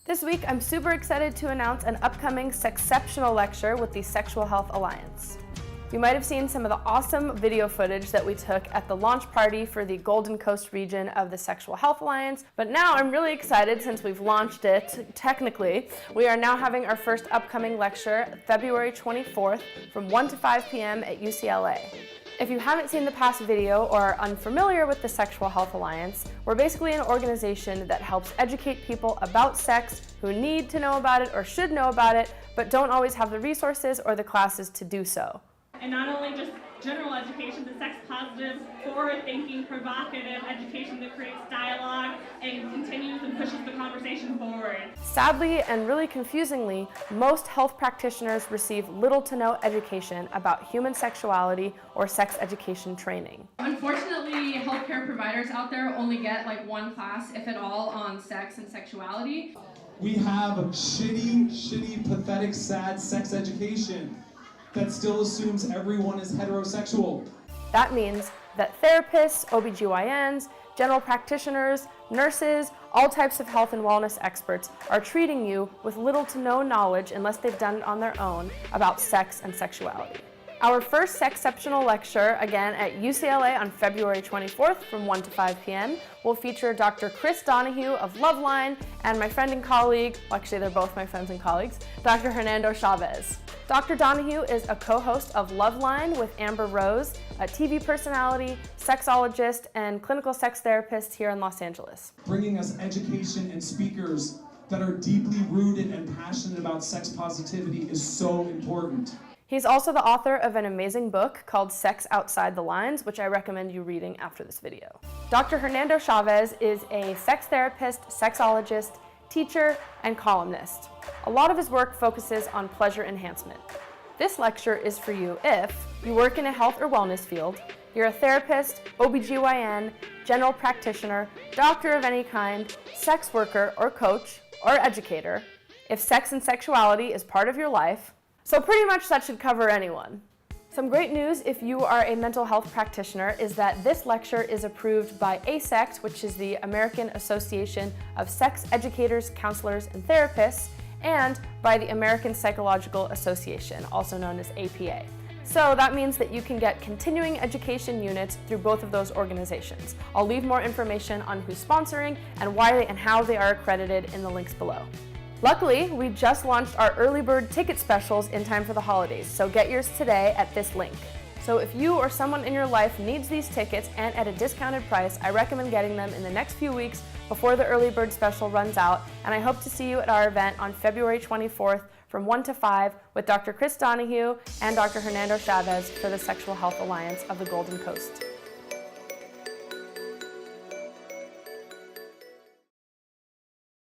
This week, I'm super excited to announce an upcoming Sexceptional lecture with the Sexual Health Alliance. You might have seen some of the awesome video footage that we took at the launch party for the Golden Coast region of the Sexual Health Alliance, but now I'm really excited since we've launched it, technically. We are now having our first upcoming lecture February 24th from 1 to 5 p.m. at UCLA. If you haven't seen the past video or are unfamiliar with the Sexual Health Alliance, we're basically an organization that helps educate people about sex who need to know about it or should know about it, but don't always have the resources or the classes to do so. And not only just general education, the sex positive, forward-thinking, provocative education that creates dialogue and continues and pushes the conversation forward. Sadly and really confusingly, most health practitioners receive little to no education about human sexuality or sex education training. Unfortunately, healthcare providers out there only get like one class, if at all, on sex and sexuality. We have shitty, pathetic, sad sex education that still assumes everyone is heterosexual. That means that therapists, OBGYNs, general practitioners, nurses, all types of health and wellness experts are treating you with little to no knowledge, unless they've done it on their own, about sex and sexuality. Our first Sexceptional lecture, again at UCLA on February 24th from 1 to 5 p.m., will feature Dr. Chris Donahue of Loveline and my friend and colleague, well, actually they're both my friends and colleagues, Dr. Hernando Chavez. Dr. Donahue is a co-host of Loveline with Amber Rose, a TV personality, sexologist, and clinical sex therapist here in Los Angeles. Bringing us education and speakers that are deeply rooted and passionate about sex positivity is so important. He's also the author of an amazing book called Sex Outside the Lines, which I recommend you reading after this video. Dr. Hernando Chavez is a sex therapist, sexologist, teacher, and columnist. A lot of his work focuses on pleasure enhancement. This lecture is for you if you work in a health or wellness field, you're a therapist, OBGYN, general practitioner, doctor of any kind, sex worker or coach or educator, if sex and sexuality is part of your life. So pretty much that should cover anyone. Some great news if you are a mental health practitioner is that this lecture is approved by ASECT, which is the American Association of Sex Educators, Counselors, and Therapists, and by the American Psychological Association, also known as APA. So that means that you can get continuing education units through both of those organizations. I'll leave more information on who's sponsoring and why and how they are accredited in the links below. Luckily, we just launched our early bird ticket specials in time for the holidays, so get yours today at this link. So if you or someone in your life needs these tickets and at a discounted price, I recommend getting them in the next few weeks before the early bird special runs out, and I hope to see you at our event on February 24th from 1 to 5 with Dr. Chris Donahue and Dr. Hernando Chavez for the Sexual Health Alliance of the Golden Coast.